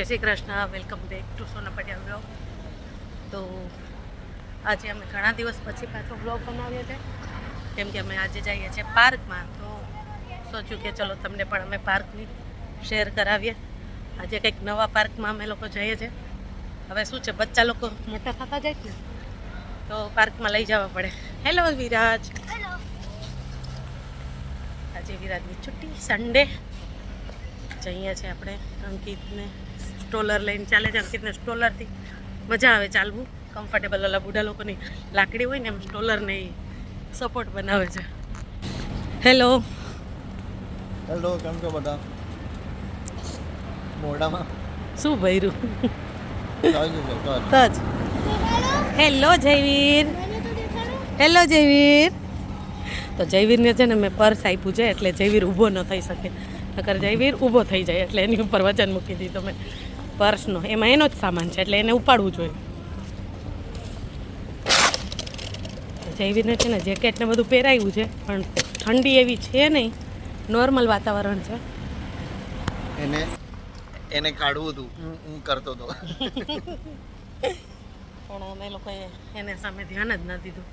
Shri Krishna, welcome back to Sona Patel blog. તો આજે અમે ઘણા દિવસ પછી પાછો બ્લોગ બનાવીએ છીએ, કેમ કે અમે આજે જઈએ છીએ પાર્કમાં. તો સોચ્યું કે ચલો તમને પણ અમે પાર્કની શેર કરાવીએ. આજે કંઈક નવા પાર્કમાં અમે લોકો જઈએ છીએ. હવે શું છે, બચ્ચા લોકો મોટા થતા જાય ને તો પાર્કમાં લઈ જવા પડે. હેલો વિરાજ. આજે વિરાજની છુટ્ટી, સન્ડે. જઈએ છીએ આપણે અંકિતને સ્ટ્રોલર લઈને ચાલે છે. અંકિતને સ્ટ્રોલરથી મજા આવે ચાલવું, કમ્ફર્ટેબલ. ઓલા બુઢા લોકોની લાકડી હોય ને એમ સ્ટ્રોલરને સપોર્ટ બનાવે છે. હેલો હેલો, કેમ છો બધા? મોઢામાં શું ભર્યું? તજ. હેલો જયવીર. હેલો જયવીર. તો જયવીરને છે ને મેં પર્સ આપ્યું છે, એટલે જયવીર ઊભો ન થઈ શકે. નકર જયવીર ઊભો થઈ જાય, એટલે એની ઉપર વજન મૂકી દીધું મેં પર્સનો. એમાં એનો જ સામાન છે, એટલે એને ઉપાડવું જોઈએ. જયવીરને છે ને જેકેટ ને બધું પહેરાવ્યું છે, પણ ઠંડી એવી છે નહીં, નોર્મલ વાતાવરણ છે. એને કાઢવું હતું, હું કરતો હતો. પણ અમે લોકોએ એને સામે ધ્યાન જ ન દીધું.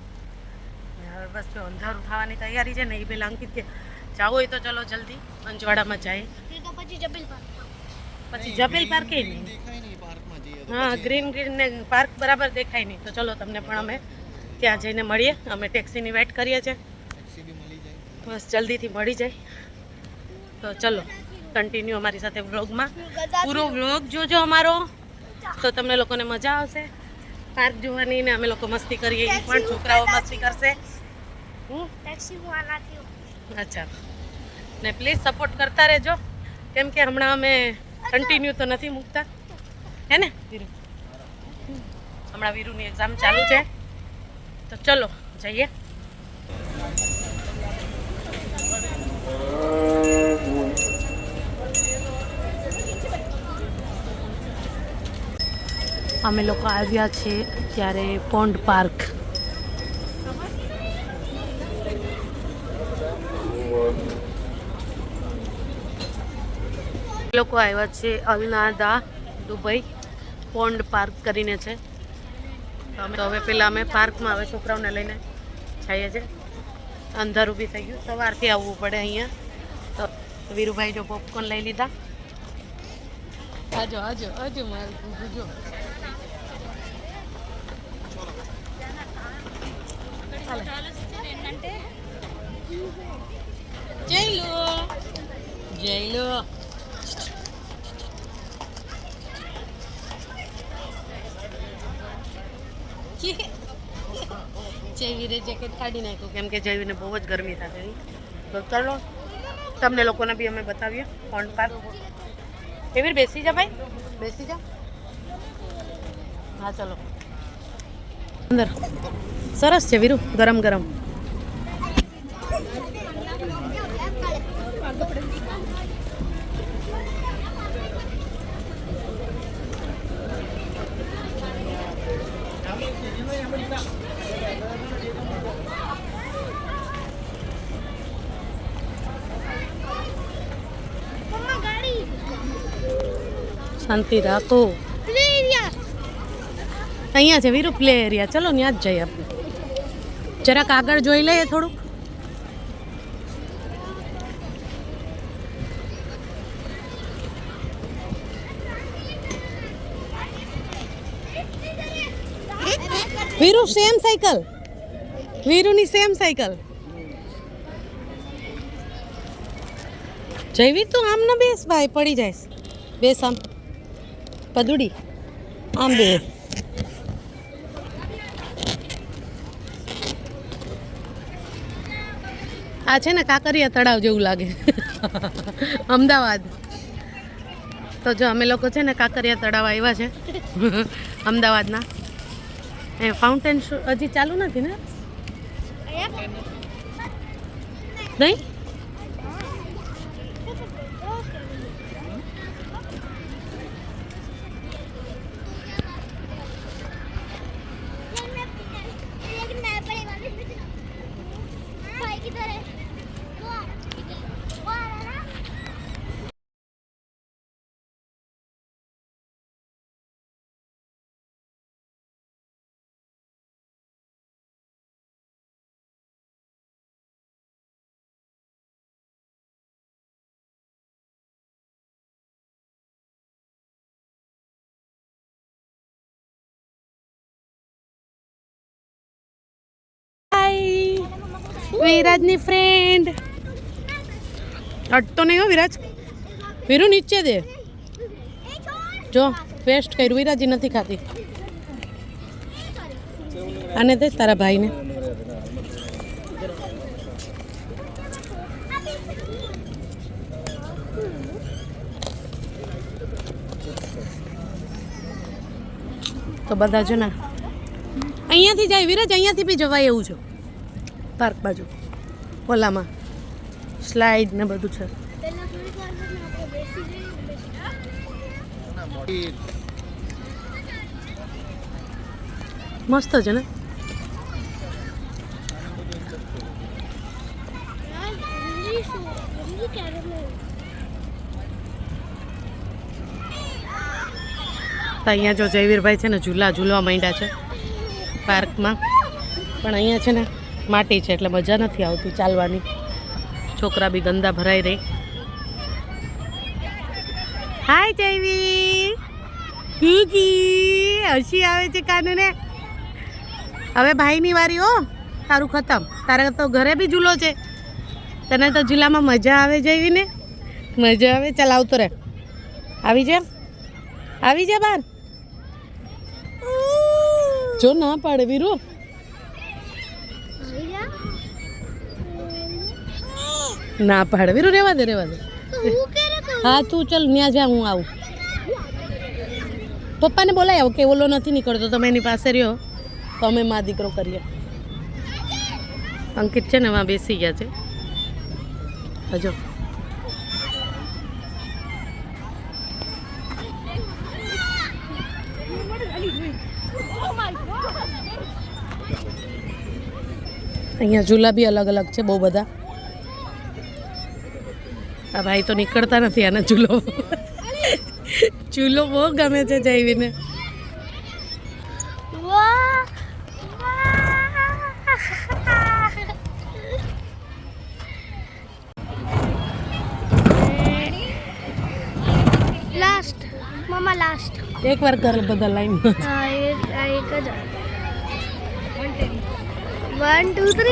હવે બસ જો અંધારું થવાની તૈયારી છે ને, એ પેલા અંકિત કે જાવું હોય તો ચલો જલ્દી પંચવાડામાં જાય. પછી જબેલ પાર્કે નહીં. હા, ગ્રીન ને પાર્ક બરાબર દેખાય નહીં. તો ચલો તમને પણ અમે ત્યાં જઈને મળીએ. અમે ટેક્સીની વેઇટ કરીએ છીએ, બસ જલ્દીથી મળી જાય. તો ચલો કન્ટિન્યુ અમારી સાથે વ્લોગમાં, પૂરો વ્લોગ જોજો અમારો, તો તમને લોકોને મજા આવશે પાર્ક જોવાની. ને અમે લોકો મસ્તી કરીએ, એ પણ છોકરાઓ મસ્તી કરશે. અચ્છા, ને પ્લીઝ સપોર્ટ કરતા રહેજો, કેમ કે હમણાં અમે કન્ટિન્યુ તો નથી મૂકતા, હે ને વીરુ? હમણાં વીરુની એક્ઝામ ચાલુ છે. તો ચલો જઈએ. અમે લોકો આવ્યા છે ત્યારે પોન્ડ પાર્ક. લોકો આવ્યા છે અલનાદા દુબઈ, પોન્ડ પાર્ક કરીને છે. તો હવે પહેલાં અમે પાર્કમાં હવે છોકરાઓને લઈને જઈએ છીએ. અંધારું બી થઈ ગયું, સવારથી આવવું પડે અહીંયા. તો વીરુભાઈ જો પોપકોર્ન લઈ લીધા. આજો આજો આજો મારું જો. જય લો જય લો. જયવીરે જેકેટ કાઢી નાખ્યું, કેમ કે જયવીરને બહુ જ ગરમી થતી. તો ચાલો તમને લોકોને બી અમે બતાવીએ પોન્ડ પાર્ક. જયવીર બેસી જા ભાઈ, બેસી જા. હા ચલો અંદર. સરસ છે વીરુ, ગરમ ગરમ. શાંતિ રાખો. અહીંયા છે વીરુ પ્લે એરિયા. ચલો ત્યાં જ જઈએ આપણે. જરાક આગળ જોઈ લઈએ થોડુંક. વીરુ સેમ સાયકલ, વીરુની સેમ સાયકલ. જયવીર તું આમ ન બેસ ભાઈ, પડી જાય. બેસ આમ પદુડી, આમ બે. આ છે ને કાંકરિયા તળાવ જેવું લાગે, અમદાવાદ. તો જો અમે લોકો છે ને કાંકરિયા તળાવ આવ્યા છે અમદાવાદના. એ ફાઉન્ટેન હજી ચાલુ નથી ને? નહીં. વિરાજની ફ્રેન્ડ અટતો નહીં હો વિરાજ. વીરુ નીચે દે. જો વેસ્ટ કર્યું. વિરાજી નથી ખાતી. આને દે તારા ભાઈને. તો બધા જો ને અહીંયાથી જાય વિરાજ. અહીંયાથી બી જવાય એવું છે પાર્ક બાજુ. ઓલામાં સ્લાઇડ ને બધું છે. મસ્ત છે ને. અહીંયા જો જયવીરભાઈ છે ને ઝૂલવા માંડ્યા છે પાર્કમાં. પણ અહીંયા છે ને માટી છે એટલે મજા નથી આવતી ચાલવાની. છોકરા બી ગંદા ભરાઈ રહી. હાય જયવીર. કીકી હસી આવે છે કાનુને. હવે ભાઈની વારી હો. તારું ખતમ. તારે તો ઘરે બી ઝૂલો છે. તને તો ઝૂલામાં મજા આવે જયવીને. મજા આવે. ચાલ આવતો રે. આવી જા. આવી જા બહાર. જો ના પાડે વીરુ. ના પાડે વીરુ. રેવા દે રેવા દે. હા તું ચાલ ત્યાં જા. હું આવું. પપ્પાને બોલાય આવું કે ઓલો નથી નીકળતો. તમે એની પાસે રહ્યો તો અમે મા દીકરો કરીએ. અંકિત છે ને એમાં બેસી ગયા છે. હજો અહીંયા ઝૂલા બી અલગ અલગ છે બહુ બધા. આ ભાઈ તો નીકળતા નથી. આને ઝૂલો બહુ ગમે છે જયવીને. લાસ્ટ મમ્મા લાસ્ટ એકવાર કર બધા લાઈન. હા એક જ 1 2 3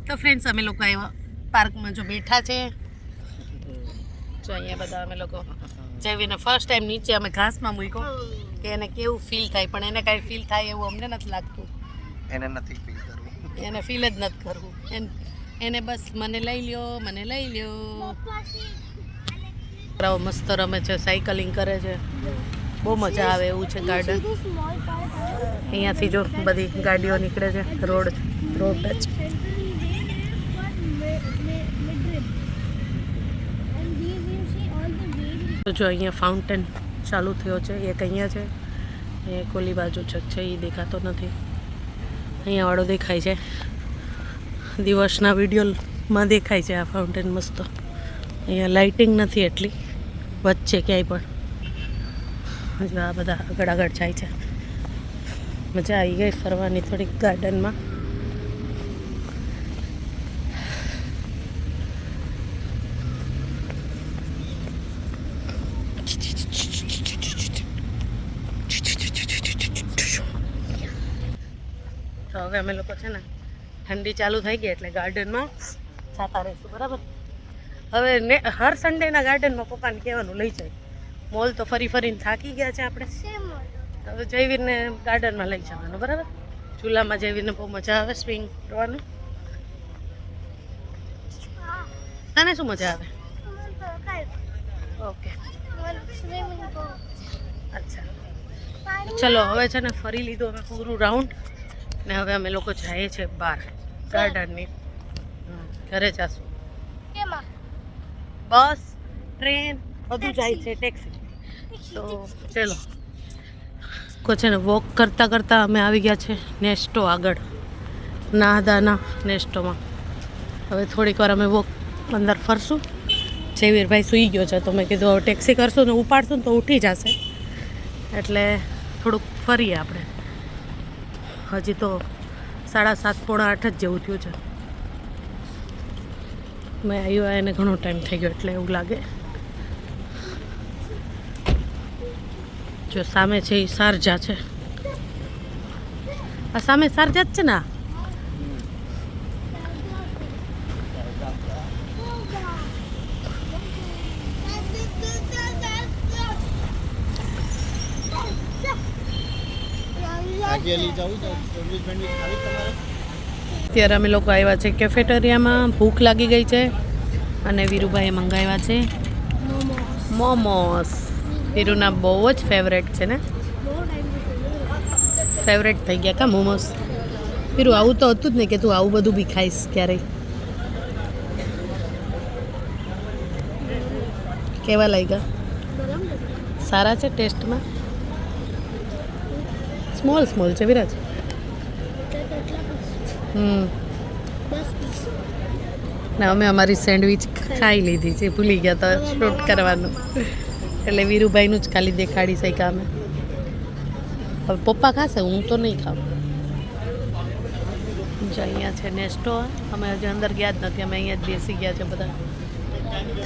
તો ફ્રેન્ડ્સ અમે લોકો આવ્યા પાર્કમાં જો બેઠા છે. જો અહીંયા બધા અમે લોકો જયવીને ફર્સ્ટ ટાઈમ નીચે અમે ઘાસમાં મૂક્યો કે એને કેવું ફીલ થાય. પણ એને કાંઈ ફીલ થાય એવું અમને નથી લાગતું. એને નથી ફીલ કરવું. એને ફીલ જ નથી કરવું. એને બસ મને લઈ લ્યો મને લઈ લ્યો. છોકરાઓ મસ્ત રમે છે. સાયકલિંગ કરે છે. બહુ મજા આવે એવું છે ગાર્ડન. અહીંયાથી જો બધી ગાડીઓ નીકળે છે. Road touch. જો અહીંયા ફાઉન્ટેન ચાલુ થયો છે. એક અહીંયા છે. એક ઓલી બાજુ છે એ દેખાતો નથી. અહીંયા વાળો દેખાય છે. દિવસના વિડીયોમાં દેખાય છે આ ફાઉન્ટેન મસ્ત. અહીંયા લાઇટિંગ નથી એટલી વચ્ચે ક્યાંય પણ. હજુ આ બધા આગળ જાય છે. મજા આવી ગઈ ફરવાની થોડીક ગાર્ડનમાં. તો હવે અમે લોકો છે ને ઠંડી ચાલુ થઈ ગઈ એટલે ગાર્ડનમાં જતા રહીશું. બરાબર. હવે હર સન્ડેના ગાર્ડનમાં પપ્પાને કહેવાનું લઈ જાય. મોલ તો ફરીને થાકી ગયા છે આપણે. હવે જયવીરને ગાર્ડનમાં લઈ જવાનું. બરાબર. ઝૂલામાં જયવીરને બહુ મજા આવે સ્વિંગ કરવાનું. તને શું મજા આવે? ઓકે અચ્છા ચલો હવે છે ને ફરી લીધું અમે પૂરું રાઉન્ડ. ને હવે અમે લોકો જઈએ છીએ બહાર ગાર્ડનની. ઘરે જશું. બસ ટ્રેન બધું જાય છે. ટેક્સી. તો ચલો કો છે ને વોક કરતાં અમે આવી ગયા છે નેસ્ટો આગળ. નાહદાના નેસ્ટોમાં. હવે થોડીક વાર અમે વોક અંદર ફરશું. જયવીરભાઈ સૂઈ ગયો છે તો મેં કીધું હવે ટેક્સી કરશું ને ઉપાડશું ને તો ઉઠી જશે. એટલે થોડુંક ફરીએ આપણે. હજી તો 7:30 પોણા 8 જ જેવું થયું છે. મેં આવ્યા એને ઘણો ટાઈમ થઈ ગયો એટલે એવું લાગે. જો સામે છે એ શારજા છે. આ સામે શારજા જ છે ને? અત્યારે અમે લોકો આવ્યા છે કેફેટેરિયામાં. ભૂખ લાગી ગઈ છે અને વીરુભાઈએ મંગાવ્યા છે મોમોસ. વીરુના બહુ જ ફેવરેટ છે ને, ફેવરેટ થઈ ગયા કા મોમોસ. વીરુ આવું તો હતું જ નહીં કે તું આવું બધું બી ખાઈશ ક્યારેય. કેવા લાગ્યા? સારા છે ટેસ્ટમાં? સ્મોલ સ્મોલ છે વિરાજ. ને અમે અમારી સેન્ડવિચ ખાઈ લીધી છે, ભૂલી ગયા તો શૂટ કરવાનું, એટલે વીરુભાઈનું જ ખાલી દેખાડી શક્યા અમે. હવે પપ્પા ખાશે, હું તો નહીં ખાઉં. જો અહીંયા છે નેસ્ટો. અમે હજી અંદર ગયા જ નથી, અમે અહીંયા જ બેસી ગયા છે બધા,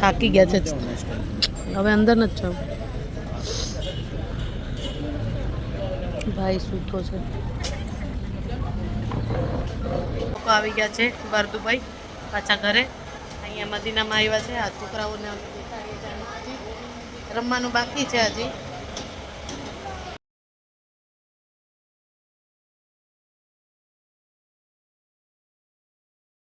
થાકી ગયા છે. હવે અંદર નથી જવું. ભાઈ સૂતો છે. લોકો આવી ગયા છે બારદુભાઈ પાછા ઘરે. અહીંયા મદીનામાં આવ્યા છે. આ છોકરાઓને અમે દેખાડીએ છીએ. રમવાનું બાકી છે હજી.